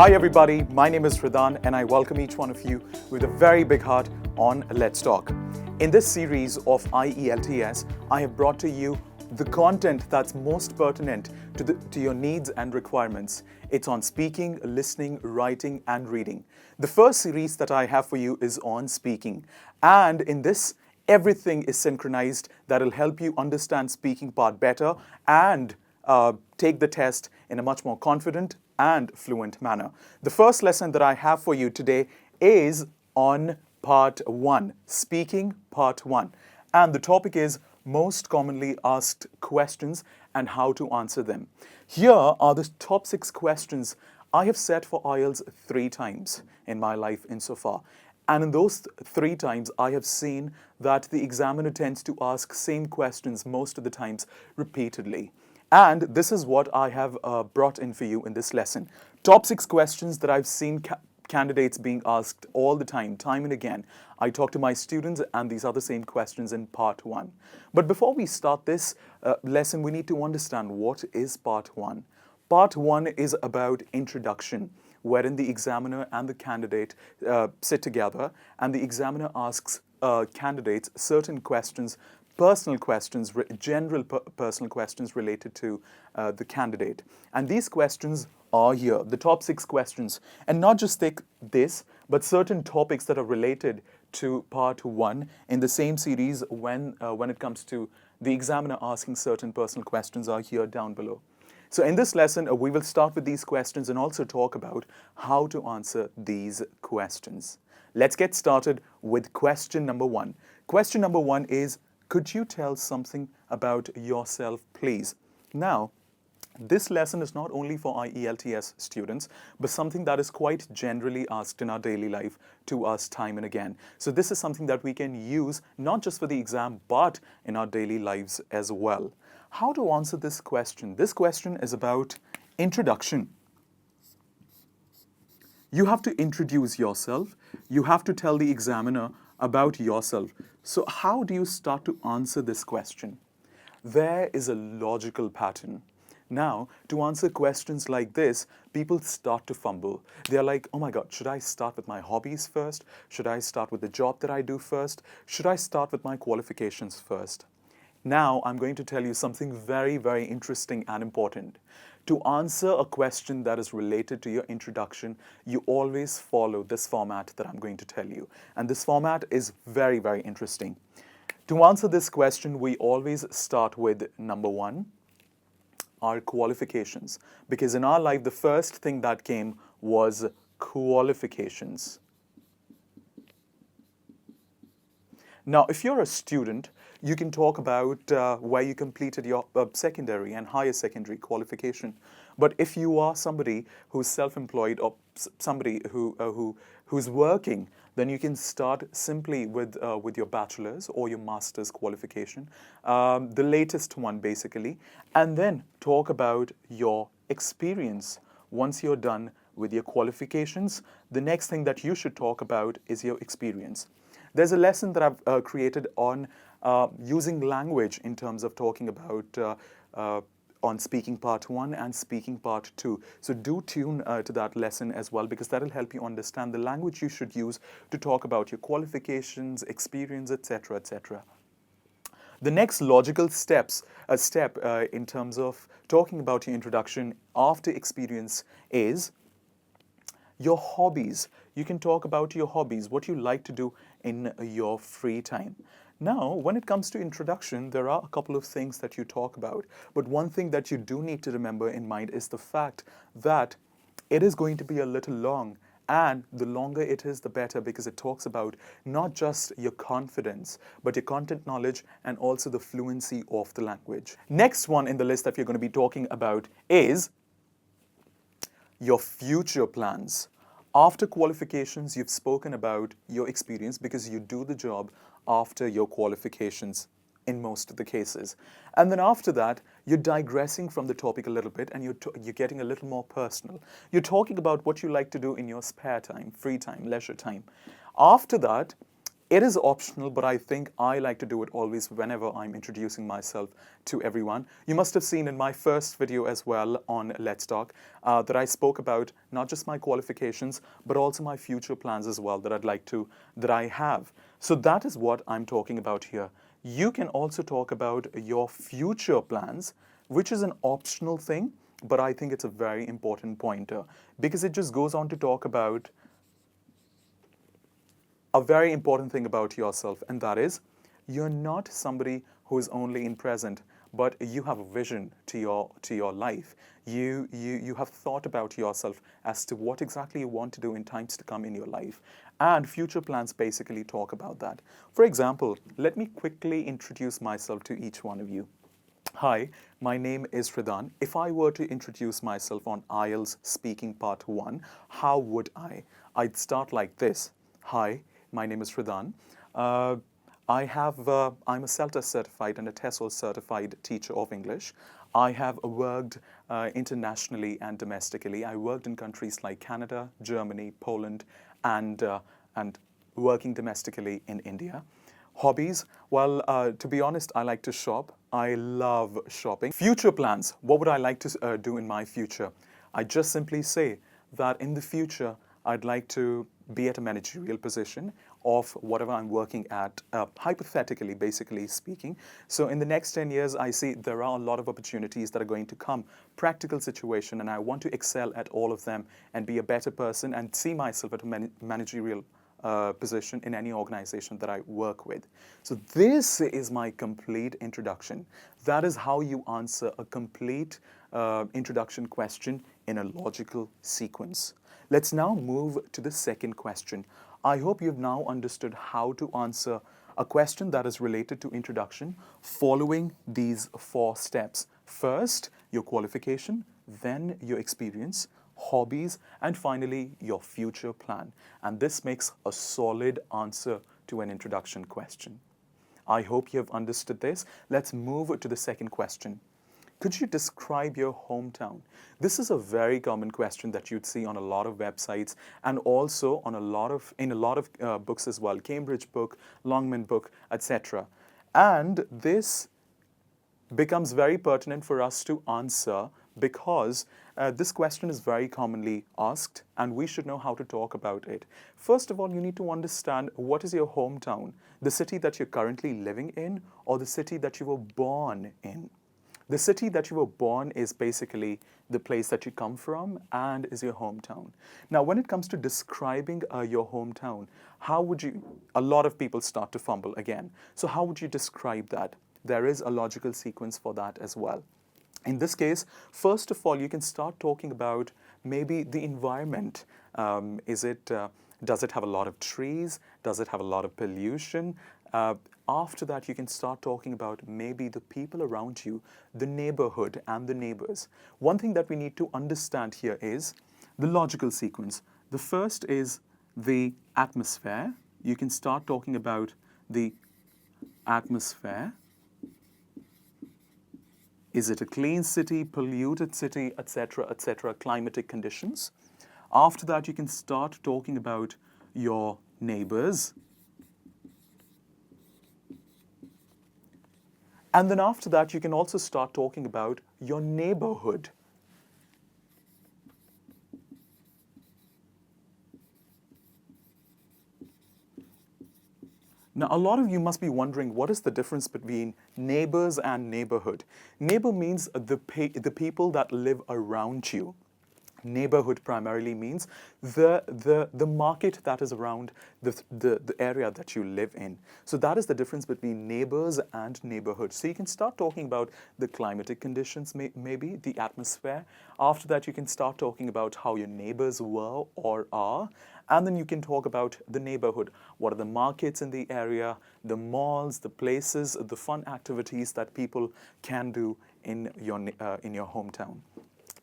Hi everybody, my name is Hridan and I welcome each one of you with a very big heart on Let's Talk. In this series of IELTS, I have brought to you the content that's most pertinent to your needs and requirements. It's on speaking, listening, writing and reading. The first series that I have for you is on speaking, and in this everything is synchronized that'll help you understand speaking part better and take the test in a much more confident and fluent manner. The first lesson that I have for you today is on part 1, speaking part 1. And the topic is most commonly asked questions and how to answer them. Here are the top 6 questions I have set for IELTS 3 times in my life insofar. And in those 3 times, I have seen that the examiner tends to ask same questions most of the times repeatedly. And this is what I have brought in for you in this lesson. Top 6 questions that I've seen candidates being asked all the time and again. I talk to my students and these are the same questions in part 1. But before we start this lesson, we need to understand what is part 1. Part 1 is about introduction, wherein the examiner and the candidate sit together and the examiner asks candidates certain questions, personal questions, general personal questions related to the candidate. And these questions are here, the top 6 questions. And not just take this, but certain topics that are related to part 1 in the same series when it comes to the examiner asking certain personal questions are here down below. So in this lesson, we will start with these questions and also talk about how to answer these questions. Let's get started with question number 1. Question number 1 is, could you tell something about yourself, please? Now, this lesson is not only for IELTS students, but something that is quite generally asked in our daily life to us time and again. So this is something that we can use not just for the exam, but in our daily lives as well. How to answer this question? This question is about introduction. You have to introduce yourself. You have to tell the examiner about yourself. So how do you start to answer this question? There is a logical pattern. Now, to answer questions like this, people start to fumble. They're like, oh my God, should I start with my hobbies first? Should I start with the job that I do first? Should I start with my qualifications first? Now, I'm going to tell you something very, very interesting and important. To answer a question that is related to your introduction, you always follow this format that I'm going to tell you. And this format is very, very interesting. To answer this question, we always start with number 1, our qualifications. Because in our life, the first thing that came was qualifications. Now, if you're a student, you can talk about where you completed your secondary and higher secondary qualification. But if you are somebody who's self-employed or somebody who's working, then you can start simply with your bachelor's or your master's qualification, the latest one basically, and then talk about your experience. Once you're done with your qualifications, the next thing that you should talk about is your experience. There's a lesson that I've created on using language in terms of talking about on speaking part 1 and speaking part 2. So do tune to that lesson as well, because that'll help you understand the language you should use to talk about your qualifications, experience, etc., etc. The next logical step in terms of talking about your introduction after experience is your hobbies. You can talk about your hobbies, what you like to do in your free time. Now, when it comes to introduction, there are a couple of things that you talk about. But one thing that you do need to remember in mind is the fact that it is going to be a little long. And the longer it is, the better, because it talks about not just your confidence, but your content knowledge and also the fluency of the language. Next one in the list that we're going to be talking about is your future plans. After qualifications, you've spoken about your experience because you do the job after your qualifications in most of the cases. And then after that, you're digressing from the topic a little bit and you're getting a little more personal. You're talking about what you like to do in your spare time, free time, leisure time. After that, It is optional, but I think I like to do it always whenever I'm introducing myself to everyone. You must have seen in my first video as well on Let's Talk that I spoke about not just my qualifications, but also my future plans as well that I have. So that is what I'm talking about here. You can also talk about your future plans, which is an optional thing, but I think it's a very important pointer because it just goes on to talk about a very important thing about yourself, and that is you're not somebody who is only in present, but you have a vision to your life. You have thought about yourself as to what exactly you want to do in times to come in your life, and future plans basically talk about that. For example, let me quickly introduce myself to each one of you. Hi, my name is Ridan. If I were to introduce myself on IELTS Speaking Part 1, how would I? I'd start like this. Hi, my name is Ridan. I'm a CELTA certified and a TESOL certified teacher of English. I have worked internationally and domestically. I worked in countries like Canada, Germany, Poland, and working domestically in India. Hobbies? Well, to be honest, I like to shop. I love shopping. Future plans. What would I like to do in my future? I just simply say that in the future, I'd like to be at a managerial position of whatever I'm working at, hypothetically, basically speaking. So in the next 10 years, I see there are a lot of opportunities that are going to come, practical situation, and I want to excel at all of them and be a better person and see myself at a managerial position in any organization that I work with. So this is my complete introduction. That is how you answer a complete introduction question in a logical sequence. Let's now move to the second question. I hope you've now understood how to answer a question that is related to introduction following these 4 steps. First, your qualification, then your experience, hobbies, and finally, your future plan. And this makes a solid answer to an introduction question. I hope you have understood this. Let's move to the second question. Could you describe your hometown? This is a very common question that you'd see on a lot of websites and also on in a lot of books as well, Cambridge book, Longman book, etc. And this becomes very pertinent for us to answer because this question is very commonly asked and we should know how to talk about it. First of all, you need to understand what is your hometown, the city that you're currently living in or the city that you were born in. The city that you were born is basically the place that you come from and is your hometown. Now, when it comes to describing your hometown, a lot of people start to fumble again. So how would you describe that? There is a logical sequence for that as well. In this case, first of all, you can start talking about maybe the environment. Does it have a lot of trees? Does it have a lot of pollution? After that, you can start talking about maybe the people around you, the neighborhood and the neighbors. One thing that we need to understand here is the logical sequence. The first is the atmosphere. You can start talking about the atmosphere. Is it a clean city, polluted city, etc., etc., climatic conditions? After that, you can start talking about your neighbors. And then after that, you can also start talking about your neighborhood. Now, a lot of you must be wondering, what is the difference between neighbors and neighborhood? Neighbor means the people that live around you. Neighborhood primarily means the market that is around the area that you live in. So that is the difference between neighbors and neighborhood. So you can start talking about the climatic conditions, maybe the atmosphere. After that, you can start talking about how your neighbors were or are. And then you can talk about the neighborhood. What are the markets in the area, the malls, the places, the fun activities that people can do in your hometown.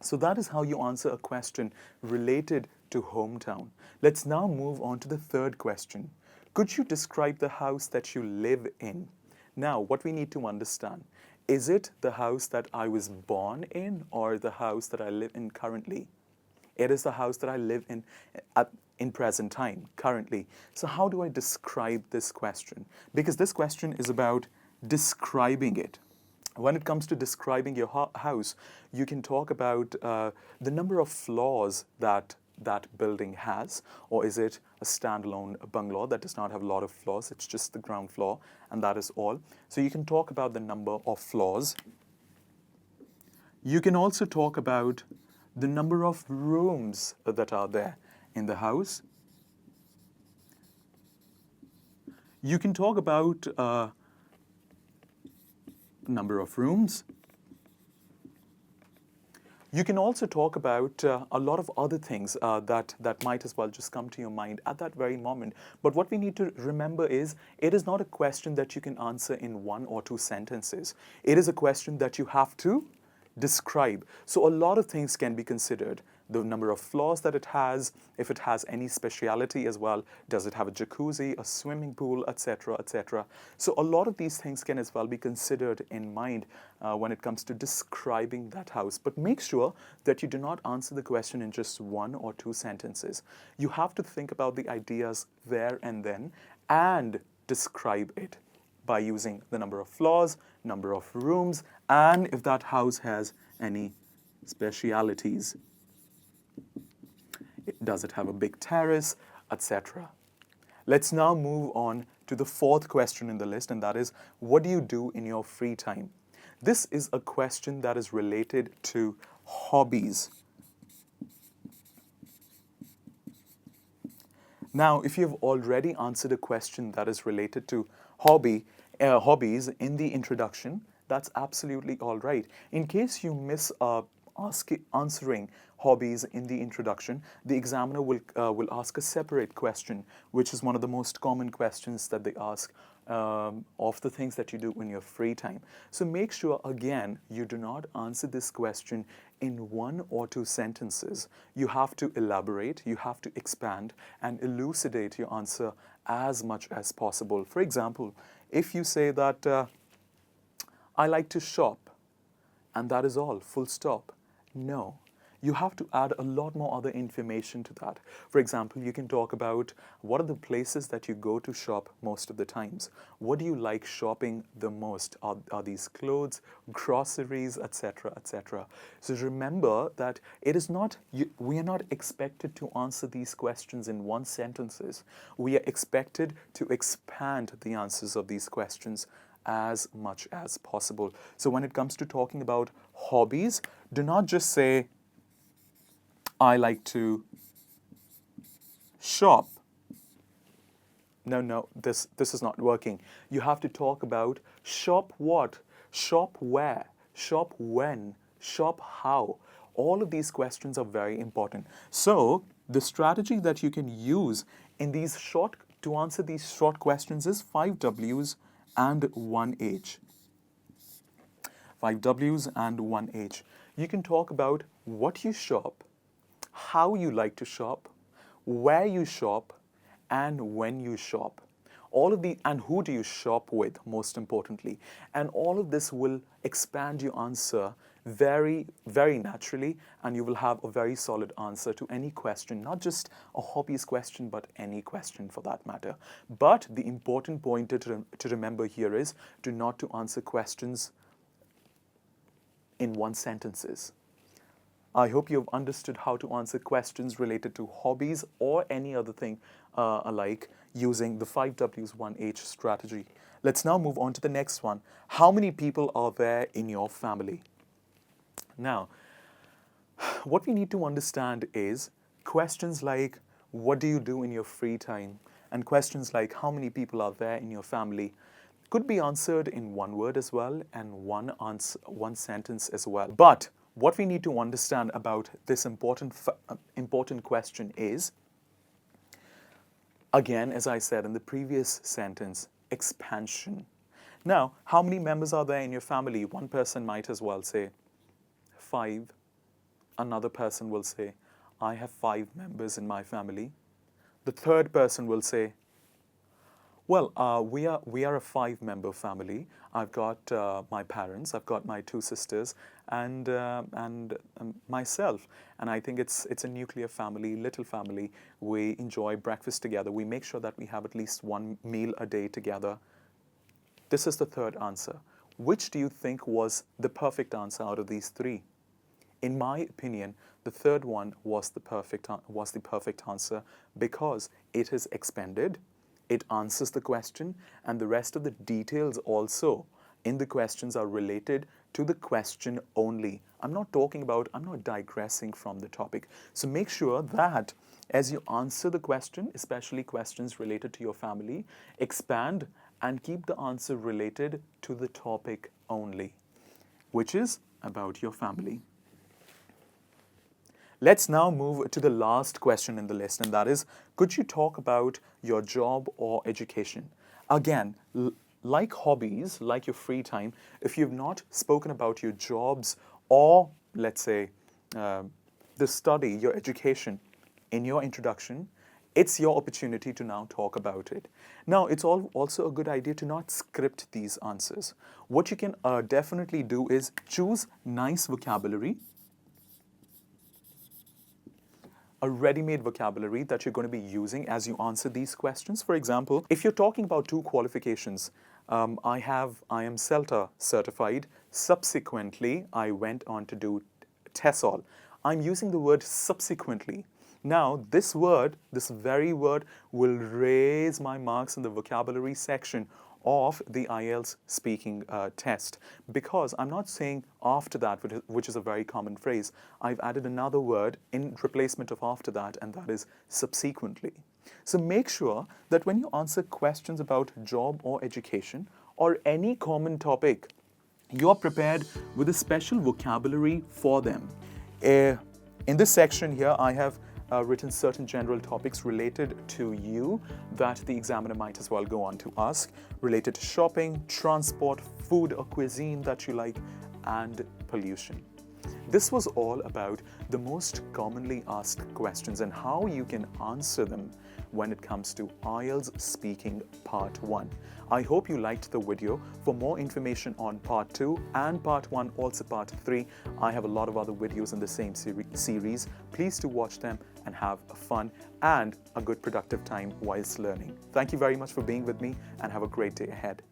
So that is how you answer a question related to hometown. Let's now move on to the third question. Could you describe the house that you live in? Now, what we need to understand, is it the house that I was born in or the house that I live in currently? It is the house that I live in in present time, currently. So how do I describe this question? Because this question is about describing it. When it comes to describing your house, you can talk about the number of floors that that building has, or is it a standalone bungalow that does not have a lot of floors, it's just the ground floor, and that is all. So you can talk about the number of floors. You can also talk about the number of rooms that are there in the house. You can talk about number of rooms. You can also talk about a lot of other things that might as well just come to your mind at that very moment. But what we need to remember is it is not a question that you can answer in 1 or 2 sentences. It is a question that you have to describe. So a lot of things can be considered. The number of floors that it has, if it has any speciality as well, does it have a jacuzzi, a swimming pool, etc., etc. So a lot of these things can as well be considered in mind when it comes to describing that house. But make sure that you do not answer the question in just 1 or 2 sentences. You have to think about the ideas there and then and describe it by using the number of floors, number of rooms, and if that house has any specialities. Does it have a big terrace, etc. Let's now move on to the 4th question in the list, and that is, what do you do in your free time? This is a question that is related to hobbies. Now, if you've already answered a question that is related to hobbies in the introduction, that's absolutely all right. In case you miss answering hobbies in the introduction, the examiner will ask a separate question, which is one of the most common questions that they ask of the things that you do in your free time. So make sure, again, you do not answer this question in 1 or 2 sentences. You have to elaborate, you have to expand and elucidate your answer as much as possible. For example, if you say that I like to shop, and that is all, full stop. No. You have to add a lot more other information to that. For example, you can talk about what are the places that you go to shop most of the times. What do you like shopping the most? Are these clothes, groceries, etc., etc.? So remember that it is not, we are not expected to answer these questions in 1 sentences. We are expected to expand the answers of these questions as much as possible. So when it comes to talking about hobbies, do not just say, I like to shop. No, this is not working. You have to talk about shop what, shop where, shop when, shop how. All of these questions are very important. So the strategy that you can use in these to answer these short questions is 5 W's and 1 H. 5 W's and 1 H. You can talk about what you shop, how you like to shop, where you shop, and when you shop. All of the, and who do you shop with, most importantly. And all of this will expand your answer very, very naturally, and you will have a very solid answer to any question, not just a hobbies question, but any question for that matter. But the important point to remember here is do not to answer questions in 1 sentences. I hope you've understood how to answer questions related to hobbies or any other thing alike using the 5 W's 1 H strategy. Let's now move on to the next one. How many people are there in your family? Now, what we need to understand is questions like what do you do in your free time and questions like how many people are there in your family could be answered in 1 word as well and one sentence as well. But what we need to understand about this important question is, again, as I said in the previous sentence, expansion. Now, how many members are there in your family? One person might as well say 5. Another person will say, I have 5 members in my family. The third person will say, Well, we are a five-member family. I've got my parents, I've got my two sisters, and myself. And I think it's a nuclear family, little family. We enjoy breakfast together. We make sure that we have at least one meal a day together. This is the third answer. Which do you think was the perfect answer out of these three? In my opinion, the third one was the perfect answer because it is expanded, it answers the question, and the rest of the details also in the questions are related to the question only. I'm not digressing from the topic. So make sure that as you answer the question, especially questions related to your family, expand and keep the answer related to the topic only, which is about your family. Let's now move to the last question in the list, and that is, could you talk about your job or education? Again, like hobbies, like your free time, if you've not spoken about your jobs or, let's say, the study, your education in your introduction, it's your opportunity to now talk about it. Now, it's also a good idea to not script these answers. What you can definitely do is choose nice vocabulary, a ready-made vocabulary that you're going to be using as you answer these questions. For example, if you're talking about two qualifications, I am CELTA certified. Subsequently, I went on to do TESOL. I'm using the word subsequently. Now, this very word, will raise my marks in the vocabulary section of the IELTS speaking test, because I'm not saying after that, which is a very common phrase. I've added another word in replacement of after that, and that is subsequently. So make sure that when you answer questions about job or education or any common topic, you're prepared with a special vocabulary for them. In this section here, I have written certain general topics related to you that the examiner might as well go on to ask, related to shopping, transport, food or cuisine that you like, and pollution. This was all about the most commonly asked questions and how you can answer them when it comes to IELTS Speaking Part 1. I hope you liked the video. For more information on Part 2 and Part 1, also Part 3, I have a lot of other videos in the same series. Please do watch them and have a fun and a good productive time whilst learning. Thank you very much for being with me, and have a great day ahead.